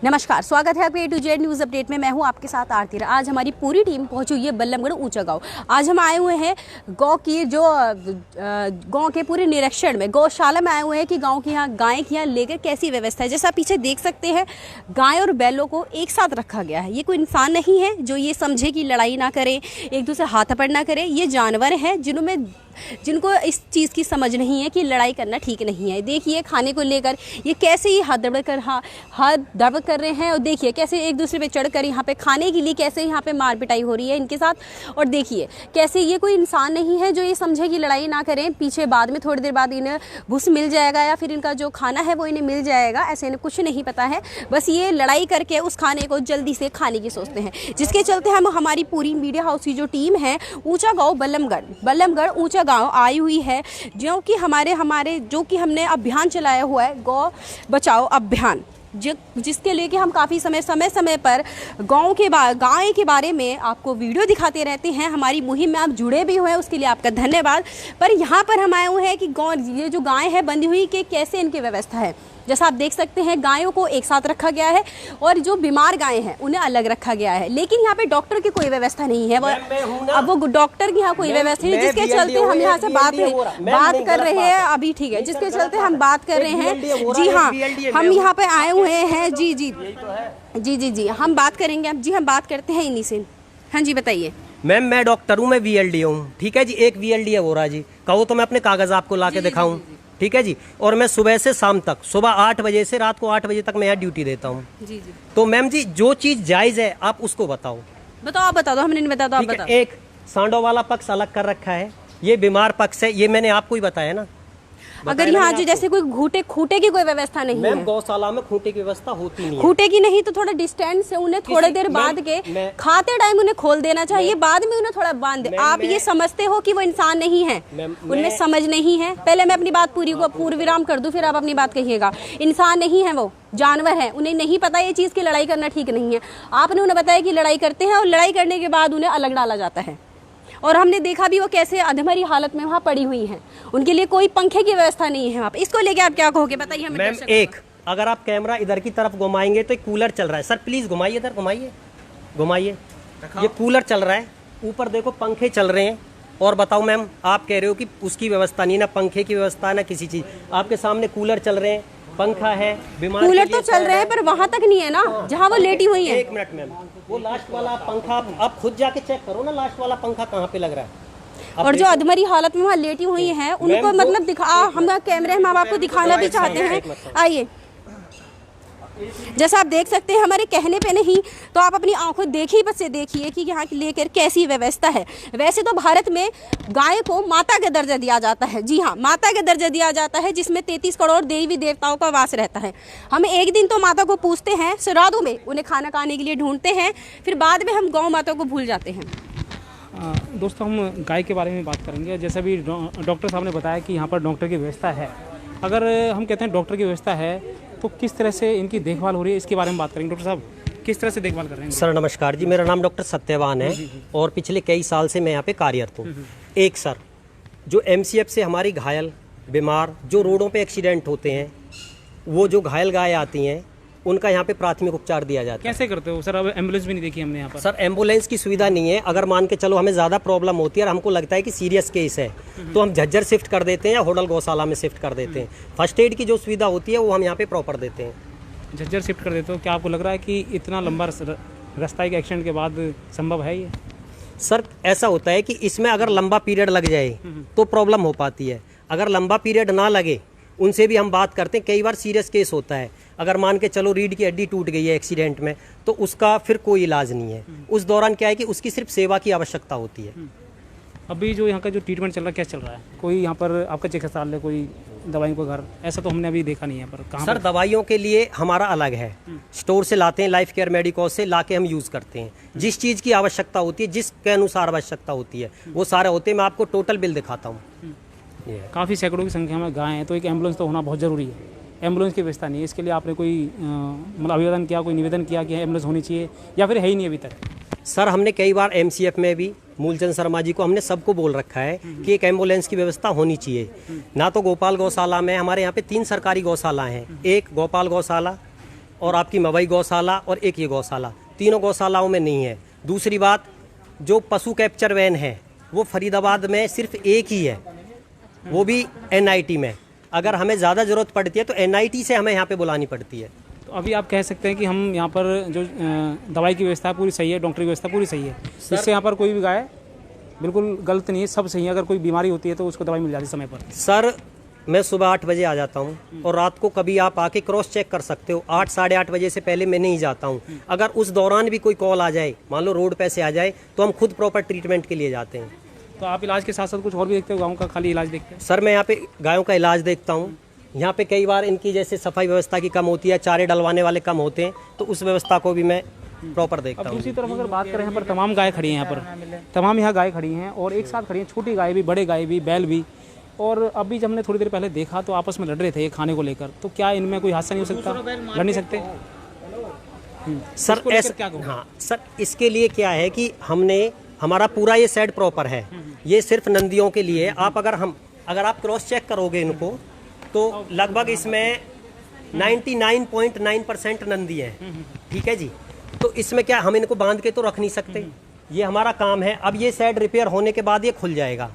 नमस्कार, स्वागत है आपके A to Z news update में। मैं हूं आपके साथ आरती। आज हमारी पूरी टीम पहुंची हुई है बल्लभगढ़ ऊंचा गांव। आज हम आए हुए हैं गांव के पूरे निरीक्षण में, गौशाला में आए हुए हैं कि गांव की यहाँ गाय की यहाँ लेकर कैसी व्यवस्था है। जैसा आप पीछे देख सकते हैं, गाय और बैलों को एक साथ रखा गया है। ये कोई इंसान नहीं है जो ये समझे कि लड़ाई ना करें, एक दूसरे हाथापाई ना करें। ये जानवर हैं जिनको इस चीज़ की समझ नहीं है कि लड़ाई करना ठीक नहीं है। देखिए खाने को लेकर ये कैसे ही हाथ दबड़ कर रहे हैं, और देखिए कैसे एक दूसरे पे चढ़कर यहाँ पे खाने के लिए कैसे यहाँ पे मार पिटाई हो रही है इनके साथ। और देखिए कैसे ये कोई इंसान नहीं है जो ये समझे कि लड़ाई ना करें, पीछे बाद में थोड़ी देर बाद इन्हें भूस मिल जाएगा या फिर इनका जो खाना है वो इन्हें मिल जाएगा, ऐसे इन्हें कुछ नहीं पता है। बस ये लड़ाई करके उस खाने को जल्दी से खाने की सोचते हैं, जिसके चलते हमारी पूरी मीडिया हाउस की जो टीम है ऊंचा गाँव बल्लभगढ़ ऊंचा गांव आई हुई है, जो कि हमने अभियान चलाया हुआ है, गौ बचाओ अभियान, जिसके लेके हम काफ़ी समय पर गाय के बारे में आपको वीडियो दिखाते रहते हैं। हमारी मुहिम में आप जुड़े भी हुए हैं, उसके लिए आपका धन्यवाद। पर यहाँ पर हम आए हुए हैं कि ये जो गाय है बंधी हुई कि कैसे इनकी व्यवस्था है। जैसा आप देख सकते हैं, गायों को एक साथ रखा गया है और जो बीमार गायें हैं उन्हें अलग रखा गया है। लेकिन यहाँ पे डॉक्टर की कोई व्यवस्था नहीं है। अब वो डॉक्टर की यहाँ कोई व्यवस्था नहीं, जिसके चलते हम यहाँ से बात कर रहे हैं। अभी ठीक है, जिसके चलते हम बात कर रहे हैं। जी हाँ, हम यहाँ पे आए हुए हैं। जी हम बात करेंगे। अब जी हम बात करते हैं इन्हीं से। हाँ जी बताइए। मैम मैं डॉक्टर हूँ, मैं VLD हूँ। ठीक है जी, एक VLD हो रहा है जी। कहो तो मैं अपने कागज आपको ला के दिखाऊँ। ठीक है जी। और मैं सुबह से शाम तक, सुबह 8 बजे से रात को 8 बजे तक मैं यहाँ ड्यूटी देता हूँ। जी। तो मैम जी जो चीज जायज है आप उसको बताओ। आप बता दो, हमने नहीं बताया तो आप बताओ। एक सांडों वाला पक्ष अलग कर रखा है, ये बीमार पक्ष है, ये मैंने आपको ही बताया ना। अगर यहाँ जो जैसे कोई खूटे की कोई व्यवस्था नहीं है, गौशाला में खूटे की व्यवस्था होती नहीं है। खूटे की नहीं तो थोड़ा डिस्टेंस से उन्हें थोड़ी देर बाद के खाते टाइम उन्हें खोल देना चाहिए, बाद में उन्हें थोड़ा बांध दे। आप ये समझते हो कि वो इंसान नहीं है, उनमें समझ नहीं है। पहले मैं अपनी बात पूर्ण विराम कर दूं, फिर आप अपनी बात कहिएगा। इंसान नहीं है, वो जानवर है। उन्हें नहीं पता ये चीज की लड़ाई करना ठीक नहीं है। आपने उन्हें बताया कि लड़ाई करते हैं और लड़ाई करने के बाद उन्हें अलग डाला जाता है। और हमने देखा भी वो कैसे अधमरी हालत में वहाँ पड़ी हुई हैं। उनके लिए कोई पंखे की व्यवस्था नहीं है वहाँ पे। इसको लेके आप क्या कहोगे, बताइए हमें। मैम अगर आप कैमरा इधर की तरफ घुमाएंगे तो एक कूलर चल रहा है। सर प्लीज घुमाइए, इधर घुमाइए। ये कूलर चल रहा है, ऊपर देखो पंखे चल रहे हैं। और बताओ मैम, आप कह रहे हो कि उसकी व्यवस्था नहीं, ना पंखे की व्यवस्था ना किसी चीज। आपके सामने कूलर चल रहे हैं, पंखा है, बीमार कूलर तो चल रहे हैं पर वहाँ तक नहीं है ना जहाँ वो लेटी हुई है। एक मिनट मैम, वो लास्ट वाला पंखा आप खुद जाके चेक करो ना, लास्ट वाला पंखा कहाँ पे लग रहा है। और जो अधमरी हालत में वहाँ लेटी हुई है उनको मतलब हम कैमरे हम आपको दिखाना भी चाहते हैं। आइए, जैसा आप देख सकते हैं, हमारे कहने पे नहीं तो आप अपनी आंखों देखिए कि यहाँ लेकर कैसी व्यवस्था है। वैसे तो भारत में गाय को माता का दर्जा दिया जाता है। जी हाँ, माता का दर्जा दिया जाता है, जिसमें 33 करोड़ देवी देवताओं का वास रहता है। हम एक दिन तो माता को पूजते हैं, श्राद्धों में उन्हें खाना खाने के लिए ढूंढते हैं, फिर बाद में हम गौ माता को भूल जाते हैं। दोस्तों, हम गाय के बारे में बात करेंगे। जैसे भी डॉक्टर साहब ने बताया कि यहाँ पर डॉक्टर की व्यवस्था है। अगर हम कहते हैं डॉक्टर की व्यवस्था है तो किस तरह से इनकी देखभाल हो रही है, इसके बारे में बात करेंगे। डॉक्टर साहब किस तरह से देखभाल कर रहे हैं? सर नमस्कार जी, मेरा नाम डॉक्टर सत्यवान है और पिछले कई साल से मैं यहाँ पे कार्यरत हूँ। एक सर, जो MCF से हमारी घायल बीमार जो रोडों पे एक्सीडेंट होते हैं, वो जो घायल गाय आती हैं उनका यहाँ पे प्राथमिक उपचार दिया जाता है। कैसे करते हो सर? अब एम्बुलेंस भी नहीं देखी हमने यहाँ पर। सर एम्बुलेंस की सुविधा नहीं है। अगर मान के चलो हमें ज़्यादा प्रॉब्लम होती है और हमको लगता है कि सीरियस केस है तो हम झज्जर शिफ्ट कर देते हैं या होडल गौशाला में शिफ्ट कर देते हैं। फर्स्ट एड की जो सुविधा होती है वो हम यहाँ पे प्रॉपर देते हैं। झज्जर शिफ्ट कर देते हो? क्या आपको लग रहा है कि इतना लंबा रास्ता के एक्सीडेंट के बाद संभव है ये? सर ऐसा होता है कि इसमें अगर लंबा पीरियड लग जाए तो प्रॉब्लम हो पाती है। अगर लंबा पीरियड ना लगे उनसे भी हम बात करते हैं। कई बार सीरियस केस होता है, अगर मान के चलो रीढ़ की हड्डी टूट गई है एक्सीडेंट में, तो उसका फिर कोई इलाज नहीं है। उस दौरान क्या है कि उसकी सिर्फ सेवा की आवश्यकता होती है। अभी जो यहाँ का जो ट्रीटमेंट चल रहा है, क्या चल रहा है? कोई यहाँ पर आपका चिकित्सालय, कोई दवाइयों का घर, ऐसा तो हमने अभी देखा नहीं है। पर कहाँ सर दवाइयों के लिए हमारा अलग है, स्टोर से लाते हैं, लाइफ केयर मेडिकोज से लाके हम यूज़ करते हैं। जिस चीज़ की आवश्यकता होती है, जिसके अनुसार आवश्यकता होती है, वो सारे होते हैं। मैं आपको टोटल बिल दिखाता हूँ। काफ़ी सैकड़ों की संख्या में गाय हैं, तो एक एम्बुलेंस तो होना बहुत ज़रूरी है। एम्बुलेंस की व्यवस्था नहीं है, इसके लिए आपने कोई मतलब आवेदन किया, कोई निवेदन किया कि एम्बुलेंस होनी चाहिए, या फिर है ही नहीं अभी तक? सर हमने कई बार MCF में भी मूलचंद शर्मा जी को हमने सबको बोल रखा है कि एक एम्बुलेंस की व्यवस्था होनी चाहिए। ना तो गोपाल गौशाला में, हमारे यहाँ पे 3 सरकारी गौशाला हैं। एक गोपाल गौशाला, और आपकी मवई गौशाला और एक ये गौशाला, तीनों गौशालाओं में नहीं है। दूसरी बात, जो पशु कैप्चर वैन है वो फरीदाबाद में सिर्फ एक ही है, वो भी NIT में। अगर हमें ज़्यादा ज़रूरत पड़ती है तो NIT से हमें यहाँ पे बुलानी पड़ती है। तो अभी आप कह सकते हैं कि हम यहाँ पर जो दवाई की व्यवस्था पूरी सही है, डॉक्टर की व्यवस्था पूरी सही है, इससे यहाँ पर कोई भी गाय बिल्कुल गलत नहीं है, सब सही है। अगर कोई बीमारी होती है तो उसको दवाई मिल जाती है समय पर। सर मैं सुबह 8 बजे आ जाता हूँ और रात को कभी आप आके क्रॉस चेक कर सकते हो, 8 साढ़े 8 बजे से पहले मैं नहीं जाता हूँ। अगर उस दौरान भी कोई कॉल आ जाए, मान लो रोड पे से आ जाए, तो हम खुद प्रॉपर ट्रीटमेंट के लिए जाते हैं। तो आप इलाज के साथ साथ कुछ और भी देखते हो, गाँव का खाली इलाज देखते हैं? सर मैं यहाँ पे गायों का इलाज देखता हूँ। यहाँ पे कई बार इनकी जैसे सफाई व्यवस्था की कम होती है, चारे डलवाने वाले कम होते हैं, तो उस व्यवस्था को भी मैं प्रॉपर देखता अब हूँ। दूसरी तरफ अगर बात करें, यहाँ पर तमाम गाय खड़ी हैं, यहाँ पर तमाम यहाँ गाय खड़ी हैं और एक साथ खड़ी हैं, छोटी गाय भी, बड़े गाय भी, बैल भी। और अभी जब हमने थोड़ी देर पहले देखा तो आपस में लड़ रहे थे ये खाने को लेकर, तो क्या इनमें कोई हादसा नहीं हो सकता? लड़ नहीं सकते सर ऐसा, हाँ सर, इसके लिए क्या है कि हमारा पूरा ये सेट प्रॉपर है, ये सिर्फ नंदियों के लिए। आप अगर आप क्रॉस चेक करोगे इनको तो लगभग इसमें 99.9% नंदी है, ठीक है जी। तो इसमें क्या, हम इनको बांध के तो रख नहीं सकते, ये हमारा काम है। अब ये सेट रिपेयर होने के बाद ये खुल जाएगा।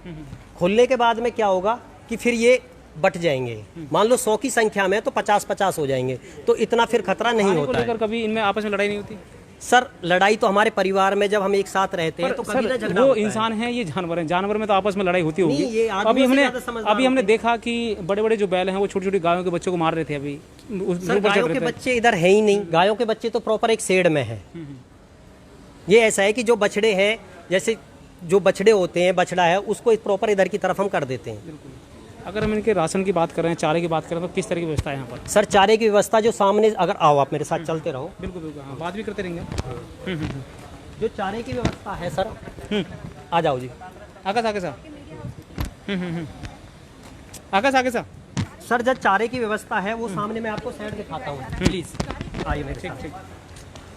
खुलने के बाद में क्या होगा कि फिर ये बट जाएंगे, मान लो 100 की संख्या में तो 50-50 हो जाएंगे, तो इतना फिर खतरा नहीं होता है। कभी इनमें आपस में लड़ाई नहीं होती? सर लड़ाई तो हमारे परिवार में जब हम एक साथ रहते हैं तो कभी ना झगड़ा वो होता है। इंसान है, ये जानवर है, जानवर में तो आपस में लड़ाई होती होगी। नहीं, ये आदमियों से ज्यादा समझदार अभी हमने होते हैं। देखा कि बड़े बड़े जो बैल हैं वो छोटी छोटी गायों के बच्चों को मार रहे थे। अभी सर गायों के बच्चे इधर है ही नहीं, गायों के बच्चे तो प्रॉपर एक शेड में है। ये ऐसा है कि जो बछड़े हैं, जैसे जो बछड़े होते हैं, बछड़ा है उसको प्रॉपर इधर की तरफ हम कर देते हैं। अगर हम इनके राशन की बात करें, चारे की बात करें, तो किस तरह की व्यवस्था है यहाँ पर? सर चारे की व्यवस्था जो सामने, अगर आओ आप मेरे साथ चलते रहो, बिल्कुल बिल्कुल, हाँ, बात भी करते रहेंगे। जो चारे की व्यवस्था है सर, आ जाओ जी, आकाश आगे सा, आकाश आगे सा। सर जो चारे की व्यवस्था है वो सामने मैं आपको साइड दिखाता हूँ, प्लीज आइए मेरे साथ।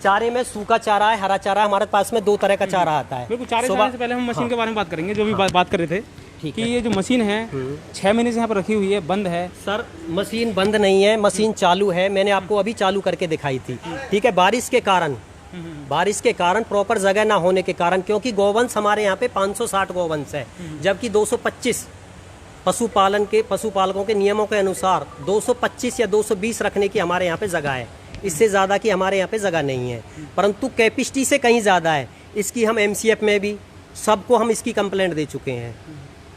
चारे में सूखा चारा है, हरा चारा है, हमारे पास में 2 तरह का चारा आता है। बिल्कुल, चारे से पहले हम मशीन के बारे में बात करेंगे, जो भी बात कर रहे थे कि ये जो मशीन है 6 महीने से यहाँ पर रखी हुई है, बंद है। सर मशीन बंद नहीं है, मशीन चालू है, मैंने आपको अभी चालू करके दिखाई थी, ठीक है। बारिश के कारण प्रॉपर जगह ना होने के कारण, क्योंकि गौवंश हमारे यहाँ पे 560 गौवंश है, जबकि 225 पशुपालकों के नियमों के अनुसार 225 या 220 रखने की हमारे यहाँ पे जगह है। इससे ज़्यादा की हमारे यहाँ पे जगह नहीं है, परंतु कैपेसिटी से कहीं ज़्यादा है। इसकी हम MCF में भी सबको हम इसकी कंप्लेंट दे चुके हैं,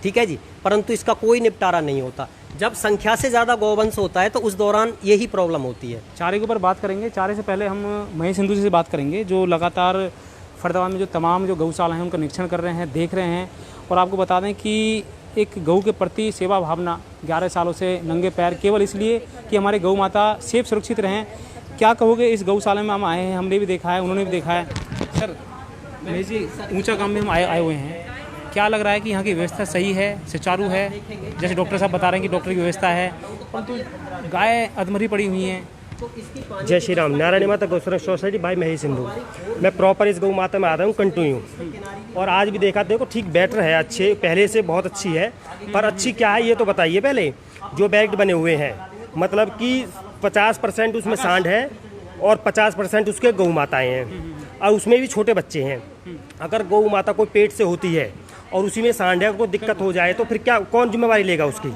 ठीक है जी, परंतु इसका कोई निपटारा नहीं होता। जब संख्या से ज़्यादा गौवंश होता है तो उस दौरान यही प्रॉब्लम होती है। चारे के ऊपर बात करेंगे, चारे से पहले हम महेश हिंदू जी से बात करेंगे, जो लगातार फरीदाबाद में जो तमाम जो गौशाला हैं उनका निरीक्षण कर रहे हैं, देख रहे हैं। और आपको बता दें कि एक गऊ के प्रति सेवा भावना 11 सालों से नंगे पैर, केवल इसलिए कि हमारे गौ माता सेफ सुरक्षित रहें। क्या कहोगे, इस गौशाला में हम आए हैं, हमने भी देखा है, उन्होंने भी देखा है। सर महेश जी, ऊंचा गांव में हम आए हुए हैं, क्या लग रहा है कि यहाँ की व्यवस्था सही है, सुचारू है? जैसे डॉक्टर साहब बता रहे हैं कि डॉक्टर की व्यवस्था है, परंतु गाय अधमरी पड़ी हुई हैं। जय श्री राम। नारायणी माता गौसंरक्षण सोसाइटी बाई महेश हिंदू। मैं प्रॉपर इस गौ माता में आ रहा हूँ कंटिन्यू, और आज भी देखा, देखो ठीक बेटर है, अच्छे पहले से बहुत अच्छी है। पर अच्छी क्या है ये तो बताइए पहले। जो बैग बने हुए हैं, मतलब कि 50% उसमें सांड है और 50% उसके गौ माताएँ हैं, और उसमें भी छोटे बच्चे हैं। अगर गौ माता कोई पेट से होती है और उसी में सांड है, कोई दिक्कत हो जाए तो फिर क्या, कौन जिम्मेवारी लेगा उसकी,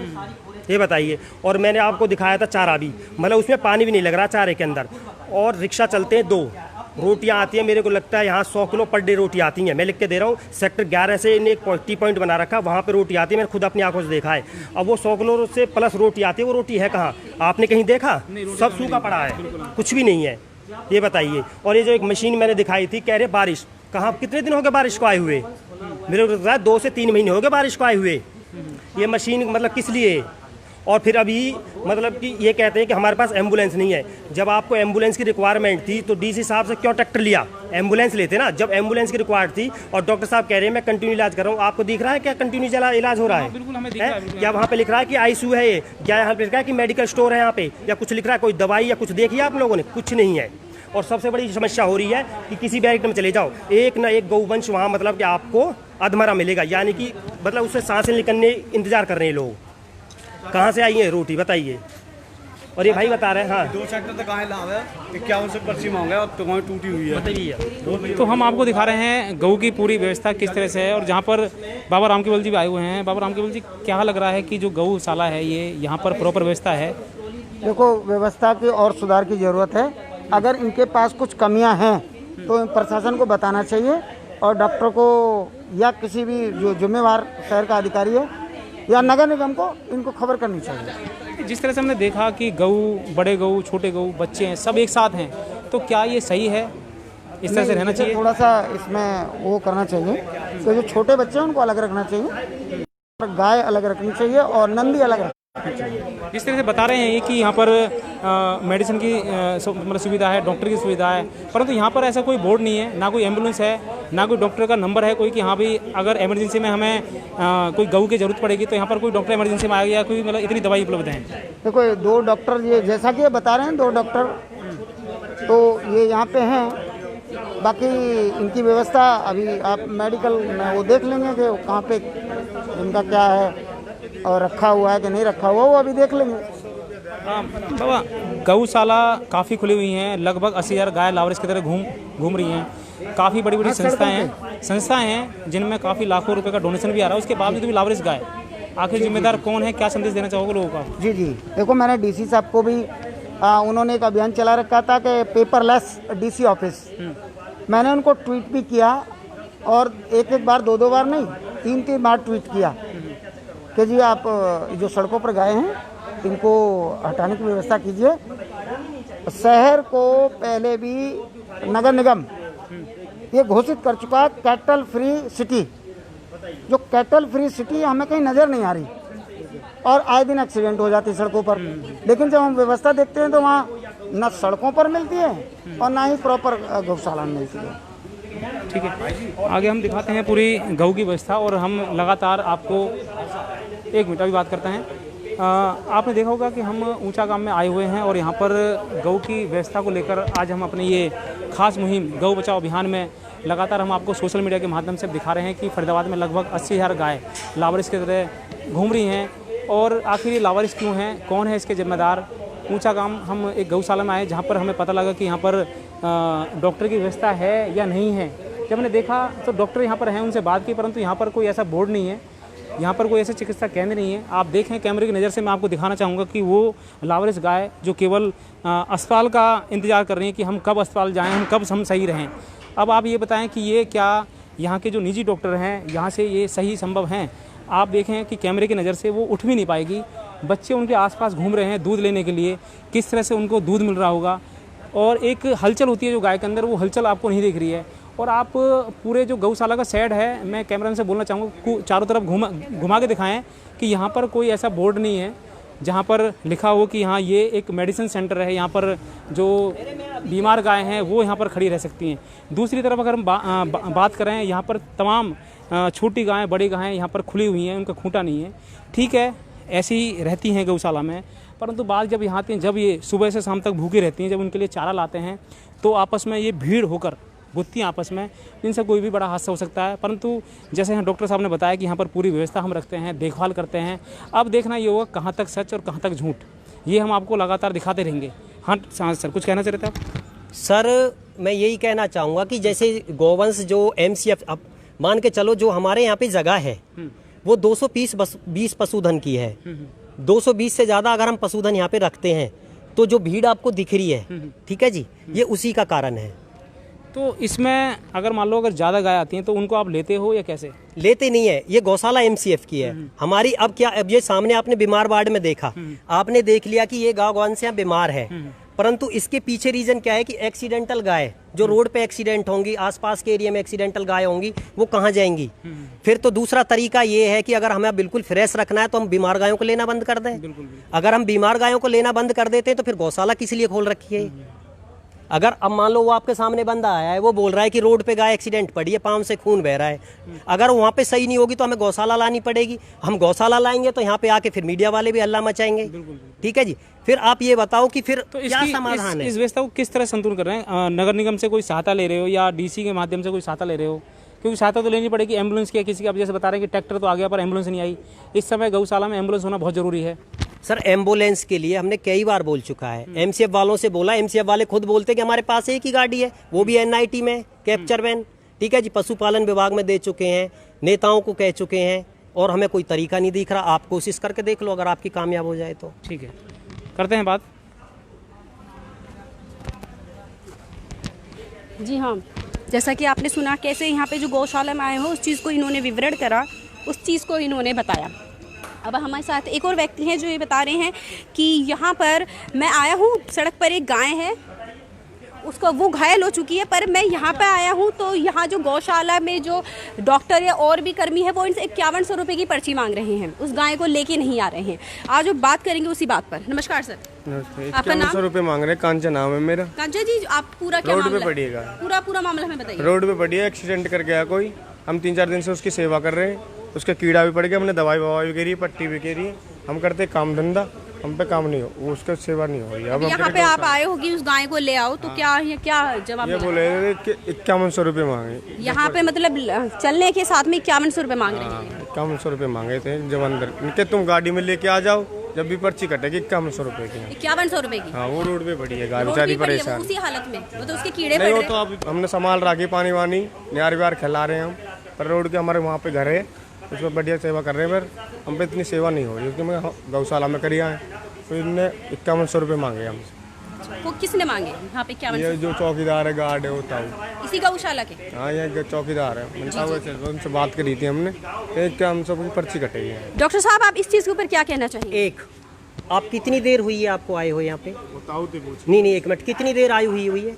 ये बताइए। और मैंने आपको दिखाया था चारा भी, मतलब उसमें पानी भी नहीं लग रहा चारे के अंदर, और रिक्शा चलते हैं 2, रोटियां आती हैं, मेरे को लगता है यहाँ 100 किलो पर डे रोटी आती हैं। मैं लिख के दे रहा हूँ, सेक्टर 11 से इन्हें एक टी पॉइंट बना रखा, वहाँ पे रोटी आती है, मैंने खुद अपनी आंखों से देखा है। अब वो 100 किलो से प्लस रोटी आती है, वो रोटी है कहाँ, आपने कहीं देखा? सब सूखा पड़ा है, कुछ भी नहीं है, ये बताइए। और ये जो एक मशीन मैंने दिखाई थी, कह रहे बारिश, कहाँ, कितने दिन हो गए बारिश को आए हुए? मेरे को लगता है 2 से 3 महीने हो गए बारिश को आए हुए। ये मशीन मतलब किस लिए? और फिर अभी मतलब कि ये कहते हैं कि हमारे पास एम्बुलेंस नहीं है। जब आपको एम्बुलेंस की रिक्वायरमेंट थी तो DC साहब से क्यों ट्रैक्टर लिया? एम्बुलेंस लेते ना, जब एम्बुलेंस की रिक्वायर्ड थी। और डॉक्टर साहब कह रहे हैं मैं कंटिन्यू इलाज कर रहा हूँ। आपको दिख रहा है क्या कंटिन्यू इलाज हो रहा है? बिल्कुल, हमें दिख रहा है। क्या वहाँ पे लिख रहा है कि ICU है ये, क्या यहाँ पे लिख रहा है कि मेडिकल स्टोर है यहाँ पे, या कुछ लिख रहा है कोई दवाई या कुछ देखिए आप लोगों ने? कुछ नहीं है। और सबसे बड़ी समस्या हो रही है कि किसी बैरिक में चले जाओ, एक ना एक गौवंश वहाँ मतलब कि आपको अधमरा मिलेगा, यानी कि मतलब उससे सांसें निकलने इंतजार कर रहे हैं लोग। कहाँ से आई है रोटी बताइए? और ये भाई बता रहे हैं। हाँ 2 सेक्टर तक गाय लाभ है, 51 से पर्ची मांगा है और तो टूटी हुई है। बताइए। तो हम आपको दिखा रहे हैं गऊ की पूरी व्यवस्था किस तरह से है, और जहाँ पर बाबा राम केवल जी भी आए हुए हैं। बाबा राम केवल जी, क्या लग रहा है कि जो गौशाला है ये यहाँ पर प्रॉपर व्यवस्था है? देखो, व्यवस्था की और सुधार की ज़रूरत है। अगर इनके पास कुछ कमियां हैं तो प्रशासन को बताना चाहिए, और डॉक्टर को या किसी भी जो जिम्मेवार शहर का अधिकारी है या नगर निगम को इनको खबर करनी चाहिए। जिस तरह से हमने देखा कि गऊ, बड़े गऊ, छोटे गऊ, बच्चे हैं, सब एक साथ हैं, तो क्या ये सही है? इस तरह से रहना चाहिए? थोड़ा सा इसमें वो करना चाहिए कि जो छोटे बच्चे हैं उनको अलग रखना चाहिए, गाय अलग रखनी चाहिए और नंदी अलग रखनी चाहिए। जिस तरह से बता रहे हैं कि यहाँ पर मेडिसिन की मतलब सुविधा है, डॉक्टर की सुविधा है, परंतु यहाँ पर ऐसा कोई बोर्ड नहीं है, ना कोई एम्बुलेंस है, ना कोई डॉक्टर का नंबर है कोई कि हाँ भाई अगर इमरजेंसी में हमें कोई गऊ की जरूरत पड़ेगी तो यहाँ पर कोई डॉक्टर इमरजेंसी में आ गया, कोई मतलब इतनी दवाई उपलब्ध है। देखो, 2 डॉक्टर, ये जैसा कि ये बता रहे हैं 2 डॉक्टर तो ये यहाँ पे हैं। बाकी इनकी व्यवस्था अभी आप मेडिकल में वो देख लेंगे कि कहाँ पे इनका क्या है और रखा हुआ है कि नहीं रखा हुआ, वो अभी देख लेंगे। बाबा, गौशाला काफ़ी खुली हुई हैं, लगभग 80,000 गाय लावरिस की तरह घूम रही हैं। काफ़ी बड़ी बड़ी संस्थाएं हैं जिनमें काफ़ी लाखों रुपए का डोनेशन भी आ रहा है, उसके बावजूद भी लावरिस गाय। आखिर जिम्मेदार कौन है? क्या संदेश देना चाहोगे लोगों का? जी, देखो, मैंने डीसी साहब को भी उन्होंने एक अभियान चला रखा था कि पेपरलेस डीसी ऑफिस। मैंने उनको ट्वीट भी किया, और एक बार 2 बार नहीं, 3 बार ट्वीट किया कि जी आप जो सड़कों पर गाय हैं इनको हटाने की व्यवस्था कीजिए। शहर को पहले भी नगर निगम ये घोषित कर चुका है कैटल फ्री सिटी। जो कैटल फ्री सिटी हमें कहीं नज़र नहीं आ रही, और आए दिन एक्सीडेंट हो जाती सड़कों पर। लेकिन जब हम व्यवस्था देखते हैं तो वहाँ न सड़कों पर मिलती है और ना ही प्रॉपर गौशाला में मिलती है। ठीक है, आगे हम दिखाते हैं पूरी गऊ की व्यवस्था, और हम लगातार आपको 1 मिनट अभी बात करते हैं। आपने देखा होगा कि हम ऊंचा गांव में आए हुए हैं, और यहाँ पर गऊ की व्यवस्था को लेकर आज हम अपने ये खास मुहिम गौ बचाओ अभियान में लगातार हम आपको सोशल मीडिया के माध्यम से दिखा रहे हैं कि फरीदाबाद में लगभग 80,000 गाय लावारिस की तरह घूम रही हैं। और आखिर ये लावारिस क्यों हैं, कौन है इसके जिम्मेदार? ऊंचा गांव हम एक गौशाला में आए जहाँ पर हमें पता लगा कि यहाँ पर डॉक्टर की व्यवस्था है या नहीं है। जब मैंने देखा तो डॉक्टर यहाँ पर हैं, उनसे बात की, परंतु यहाँ पर कोई ऐसा बोर्ड नहीं है, यहाँ पर कोई ऐसा चिकित्सा केंद्र नहीं है। आप देखें कैमरे की नज़र से, मैं आपको दिखाना चाहूँगा कि वो लावारिस गाय जो केवल अस्पताल का इंतज़ार कर रही हैं कि हम कब अस्पताल जाएँ, हम सही रहें। अब आप ये बताएं कि ये क्या यहाँ के जो निजी डॉक्टर हैं यहाँ से ये सही संभव हैं? आप देखें कि कैमरे की नज़र से वो उठ भी नहीं पाएगी। बच्चे उनके आसपास घूम रहे हैं दूध लेने के लिए, किस तरह से उनको दूध मिल रहा होगा, और एक हलचल होती है जो गाय के अंदर, वो हलचल आपको नहीं दिख रही है। और आप पूरे जो गौशाला का शेड है, मैं कैमरा से बोलना चाहूँगा चारों तरफ घुमा के दिखाएं कि यहाँ पर कोई ऐसा बोर्ड नहीं है जहाँ पर लिखा हो कि हाँ ये एक मेडिसिन सेंटर है, यहाँ पर जो बीमार गाय हैं वो यहाँ पर खड़ी रह सकती हैं। दूसरी तरफ अगर हम बात करें, यहाँ पर तमाम छोटी गायें, बड़ी गायें यहाँ पर खुली हुई हैं, उनका खूंटा नहीं है। ठीक है, ऐसी रहती हैं गौशाला में, परंतु बात जब यहाँ आती हैं, जब ये सुबह से शाम तक भूखी रहती हैं, जब उनके लिए चारा लाते हैं तो आपस में ये भीड़ होकर गुत्ती आपस में, इनसे कोई भी बड़ा हादसा हो सकता है। परंतु जैसे हम डॉक्टर साहब ने बताया कि यहाँ पर पूरी व्यवस्था हम रखते हैं, देखभाल करते हैं। अब देखना ये होगा कहाँ तक सच और कहाँ तक झूठ, ये हम आपको लगातार दिखाते रहेंगे। हाँ सर, कुछ कहना चाह रहे थे आप? सर, मैं यही कहना चाहूँगा कि जैसे गोवंश जो MCF, अब मान के चलो जो हमारे यहाँ पे जगह है वो 220 पशुधन की है। 220 से ज़्यादा अगर हम पशुधन यहाँ पे रखते हैं तो जो भीड़ आपको दिख रही है, ठीक है जी, ये उसी का कारण है। तो इसमें अगर मान लो अगर ज़्यादा गाय आती हैं तो उनको आप लेते हो या कैसे? लेते नहीं है, ये गौशाला MCF की है हमारी। अब क्या, अब ये सामने आपने बीमार वार्ड में देखा, आपने देख लिया कि ये गाँव से बीमार है, परंतु इसके पीछे रीजन क्या है कि एक्सीडेंटल गाय जो रोड पे एक्सीडेंट होंगी, आसपास के एरिया में एक्सीडेंटल गाय होंगी, वो कहाँ जाएंगी? फिर तो दूसरा तरीका ये है कि अगर हमें बिल्कुल फ्रेश रखना है तो हम बीमार गायों को लेना बंद कर दें। अगर हम बीमार गायों को लेना बंद कर देते हैं तो फिर गौशाला किस लिए खोल रखी है? अगर अब मान लो वो आपके सामने बंदा आया है, वो बोल रहा है कि रोड पे गाय एक्सीडेंट पड़ी है, पाँव से खून बह रहा है, अगर वहाँ पे सही नहीं होगी तो हमें गौशाला लानी पड़ेगी। हम गौशाला लाएंगे तो यहाँ पे आके फिर मीडिया वाले भी हल्ला मचाएंगे। ठीक है जी, फिर आप ये बताओ कि फिर तो क्या समाधान है? इस व्यवस्था को किस तरह संतुलन कर रहे हैं? नगर निगम से कोई सहायता ले रहे हो या DC के माध्यम से कोई सहायता ले रहे हो? क्योंकि सहायता तो लेनी पड़ेगी एम्बुलेंस की, किसी का। अब जैसे बता रहे हैं कि ट्रैक्टर तो आ गया पर एम्बुलेंस नहीं आई। इस समय गौशाला में एम्बुलेंस होना बहुत जरूरी है। सर एम्बुलेंस के लिए हमने कई बार बोल चुका है, एमसीएफ वालों से बोला, एमसीएफ वाले खुद बोलते कि हमारे पास एक ही गाड़ी है, वो भी एनआईटी में कैप्चर वैन। ठीक है जी, पशुपालन विभाग में दे चुके हैं, नेताओं को कह चुके हैं, और हमें कोई तरीका नहीं दिख रहा। आप कोशिश करके देख लो, अगर आपकी कामयाब हो जाए तो। ठीक है, करते हैं बात। जी हाँ, जैसा कि आपने सुना कैसे यहाँ पे जो गौशाला में आए हो उस चीज़ को इन्होंने विवरण करा, उस चीज़ को इन्होंने बताया। अब हमारे साथ एक और व्यक्ति हैं जो ये बता रहे हैं कि यहाँ पर मैं आया हूँ, सड़क पर एक गाय है, उसको वो घायल हो चुकी है, पर मैं यहाँ पे आया हूँ तो यहाँ जो गौशाला में जो डॉक्टर या और भी कर्मी है वो इनसे 5100 रुपये की पर्ची मांग रहे हैं, उस गाय को लेके नहीं आ रहे हैं। आज जो बात करेंगे उसी बात पर। नमस्कार सर, आपका नाम? 5100 रुपये मांग रहे हैं। कांचा नाम है मेरा। कांचा जी, आप पूरा क्या रोड पे मामला है? पड़िएगा। पूरा मामला हमें बताइए। रोड पे पड़ी है, एक्सीडेंट कर गया कोई। हम 3-4 दिन से उसकी सेवा कर रहे हैं, उसका कीड़ा भी पड़ गया, हमने दवाई भी गिरी, पट्टी भी गिरी। हम करते काम धंधा, हम पे काम नहीं हो, वो उसका सेवा नहीं हो रही। अब यहाँ पे आप आए हो कि उस गाय को ले आओ, तो क्या जवाब ये मिला? बोले कि 5100 रुपये मांगे। यहाँ पे मतलब चलने के साथ में 5100 रुपये मांग रहे हैं। 5100 रुपये मांगे थे जब अंदर इनके, तुम गाड़ी में लेके आ जाओ, जब भी पर्ची कटेगी 5100 रुपये की। 5100 रुपये की? हाँ, वो रोड पे पड़ी है गाय, रोड बेचारी भी पड़ी है, वो परेशान। उसी हालत में, वो तो उसके कीड़े नहीं, पड़ वो रहे तो अब हमने संभाल रखी, पानी वानी न्यार व्यार खिला रहे हैं हम, पर रोड के हमारे वहाँ पे घर है, उसमें बढ़िया सेवा कर रहे हैं, पर हम पे इतनी सेवा नहीं हो रही, क्योंकि मैं गौशाला में करी आए, तो इनने 5100 रुपये मांगे हमसे। वो किसने मांगे यहाँ पे 5100? ये जो चौकीदार है, गार्ड है, वो ताऊ। इसी गौशाला के? हाँ, ये चौकीदार है, मैंने ताऊ से उनसे बात करी थी हमने, 5100 की पर्ची कटेगी। डॉक्टर साहब, आप इस चीज़ के ऊपर क्या कहना चाहिए? एक, आप कितनी देर हुई है आपको आए हो यहाँ पे? ताऊ थे पूछ। नहीं, एक मिनट, कितनी देर आई हुई है?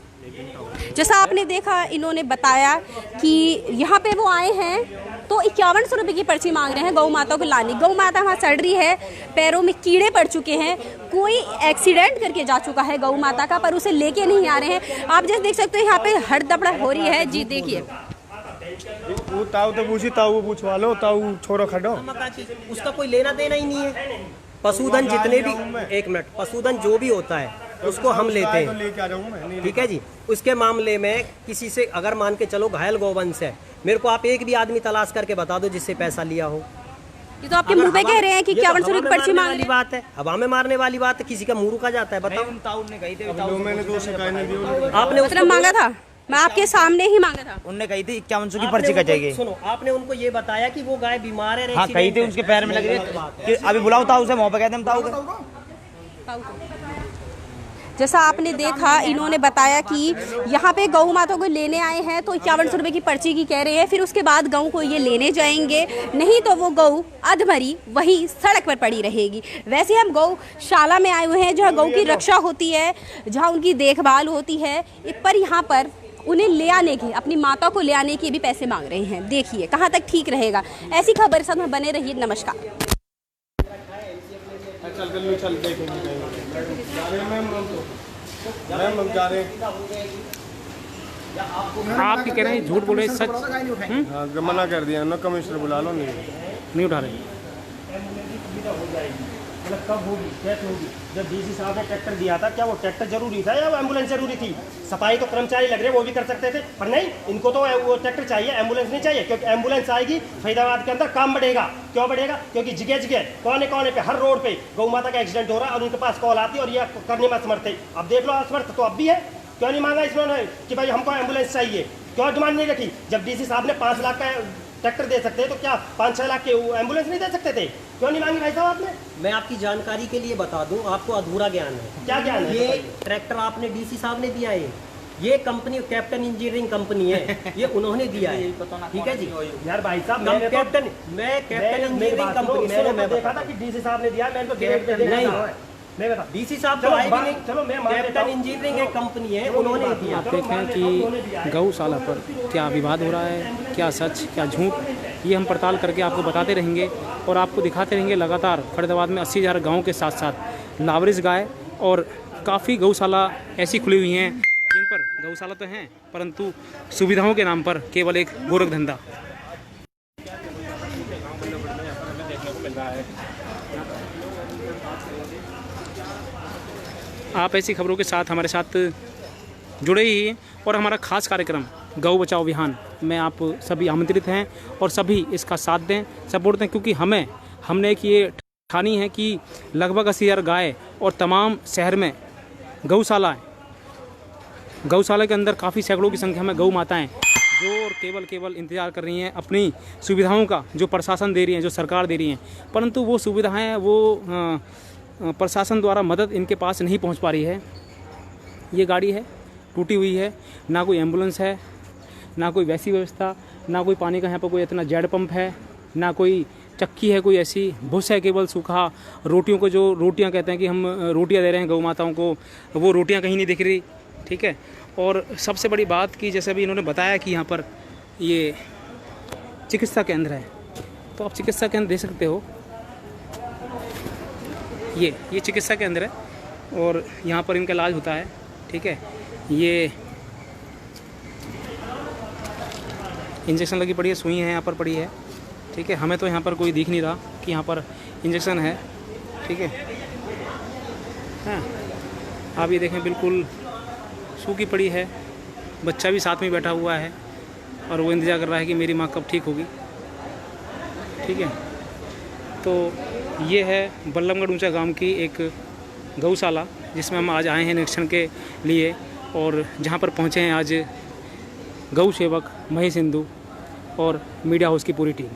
जैसा आपने देखा, इन्होंने बताया कि यहाँ पे वो आए हैं तो 5100 रुपये की पर्ची मांग रहे हैं गौ माता को लाने। गौ माता वहाँ सड़ रही है, पैरों में कीड़े पड़ चुके हैं, कोई एक्सीडेंट करके जा चुका है गौ माता का, पर उसे लेके नहीं आ रहे हैं। आप जैसे देख सकते हो यहाँ पे हड़दपड़ा हो रही है। जी देखिए, वो ताऊ तो पूछी, ताऊ पूछवा लो, ताऊ छोड़ो खड़ो। उसका कोई लेना देना ही नहीं है। पशुधन जितने भी, एक मिनट, पशुधन जो भी होता है उसको हम लेते हैं, ठीक है जी। उसके मामले में किसी से अगर मान के चलो घायल गौवंश है, मेरे को आप एक भी आदमी तलाश करके बता दो जिससे पैसा लिया हो। ये तो आपके मुंह पे कह रहे हैं कि 5100 रुपये की पर्ची मांग रहे हैं। बात है, हवा में मारने वाली बात है, किसी का मुंह रुका जाता है? बताओ। मैंने 2 शिकायत नहीं दी। आपने मतलब मांगा था, मैं आपके सामने ही मांगा था। उनने कही थी 5100 की पर्ची कटेगी। सुनो, आपने उनको ये बताया कि वो गाय बीमार है। हाँ, कही थी, उसके पैर में लग रही है कि अभी बुलाओ ताऊ से, मुँह पे कहते हम ताऊ को। जैसा आपने देखा, इन्होंने बताया कि यहाँ पे गौ माता को लेने आए हैं तो 5100 रुपये की पर्ची की कह रहे हैं, फिर उसके बाद गऊ को ये लेने जाएंगे, नहीं तो वो गऊ अधमरी वही सड़क पर पड़ी रहेगी। वैसे हम गौशाला में आए हुए हैं जहाँ गऊ की रक्षा होती है, जहाँ उनकी देखभाल होती है, पर यहाँ पर उन्हें ले आने की, अपनी माता को ले आने के भी पैसे मांग रहे हैं। देखिए कहाँ तक ठीक रहेगा। ऐसी खबर साथ में बने रहिए। नमस्कार। चल देखेंगे। मैम हम जा रहे हैं। आप क्या कह रहे हैं, झूठ बोल रहे हैं, सच हाँ, मना कर दिया ना, कमिश्नर बुला लो, नहीं उठा रहे? मतलब कब होगी, कैसे होगी? जब डीसी साहब ने ट्रैक्टर दिया था, क्या वो ट्रैक्टर जरूरी था या वो एम्बुलेंस जरूरी थी? सफाई तो कर्मचारी लग रहे, वो भी कर सकते थे, पर नहीं, इनको तो वो ट्रैक्टर चाहिए, एम्बुलेंस नहीं चाहिए, क्योंकि एम्बुलेंस आएगी फरीदाबाद के अंदर काम बढ़ेगा। क्यों बढ़ेगा? क्योंकि जगह जगह, कोने कोने पे, हर रोड पे गौ माता का एक्सीडेंट हो रहा है और उनके पास कॉल आती है और ये करने में असमर्थ है। अब देख लो, असमर्थ तो अब भी है। क्यों नहीं मांगा इसमें कि भाई हमको एम्बुलेंस चाहिए? क्यों डिमांड नहीं रखी? जब डीसी साहब ने 5 लाख का ट्रैक्टर दे सकते हैं तो क्या 5-6 लाख के एम्बुलेंस नहीं दे सकते थे? क्यों नहीं मांगी भाई साहब आपने? मैं आपकी जानकारी के लिए बता दूं, आपको अधूरा ज्ञान है। क्या ज्ञान है? ये ट्रैक्टर आपने डीसी साहब ने दिया है, ये कंपनी कैप्टन इंजीनियरिंग कंपनी है, ये उन्होंने दिया है, ठीक है जी। यार भाई साहब, मैं कैप्टन इंजीनियरिंग कंपनी, मैंने देखा था कि डीसी साहब ने दिया, मैंने तो ग्रेड पे देखा था। मैं बता, डीसी साहब चलो, तो आए भी नहीं। चलो मैं मान लेता कैप्टन हूं। इंजीनियरिंग एक कंपनी है, उन्होंने दिया। आप देखें कि गौशाला पर क्या विवाद हो रहा है, क्या सच क्या झूठ, ये हम पड़ताल करके आपको बताते रहेंगे और आपको दिखाते रहेंगे लगातार। फरीदाबाद में 80,000 गाँव के साथ साथ लावरिस गाय और काफ़ी गौशाला ऐसी खुली हुई हैं जिन पर गौशाला तो हैं परंतु सुविधाओं के नाम पर केवल एक गोरख धंधा। आप ऐसी खबरों के साथ हमारे साथ जुड़े ही हैं और हमारा खास कार्यक्रम गौ बचाओ अभियान में आप सभी आमंत्रित हैं और सभी इसका साथ दें, सपोर्ट दें, क्योंकि हमने एक ये ठानी है कि लगभग 80,000 गाय और तमाम शहर में गौशाला है। गौशाला के अंदर काफ़ी सैकड़ों की संख्या में गौ माताएं जो केवल इंतज़ार कर रही हैं अपनी सुविधाओं का, जो प्रशासन दे रही है, जो सरकार दे रही है, परंतु वो सुविधाएं वो प्रशासन द्वारा मदद इनके पास नहीं पहुंच पा रही है। ये गाड़ी है टूटी हुई है, ना कोई एम्बुलेंस है, ना कोई वैसी व्यवस्था, ना कोई पानी का यहाँ पर कोई इतना जेड पंप है, ना कोई चक्की है, कोई ऐसी भूस है, केवल सूखा रोटियों को, जो रोटियाँ कहते हैं कि हम रोटियाँ दे रहे हैं गौ माताओं को, वो रोटियाँ कहीं नहीं दिख रही। ठीक है। और सबसे बड़ी बात कि जैसे भी इन्होंने बताया कि यहाँ पर ये चिकित्सा केंद्र है, तो आप चिकित्सा केंद्र देख सकते हो, ये चिकित्सा केंद्र है और यहाँ पर इनका इलाज होता है। ठीक है। ये इंजेक्शन लगी पड़ी है, सुई है यहाँ पर पड़ी है। ठीक है। हमें तो यहाँ पर कोई दिख नहीं रहा कि यहाँ पर इंजेक्शन है। ठीक है। हाँ, आप ये देखें बिल्कुल सूखी पड़ी है, बच्चा भी साथ में बैठा हुआ है और वो इंतज़ार कर रहा है कि मेरी माँ कब ठीक होगी। ठीक है। तो ये है बल्लभगढ़ ऊंचा गांव की एक गौशाला जिसमें हम आज आए हैं निरीक्षण के लिए, और जहां पर पहुंचे हैं आज गौ सेवक महेश हिंदू और मीडिया हाउस की पूरी टीम।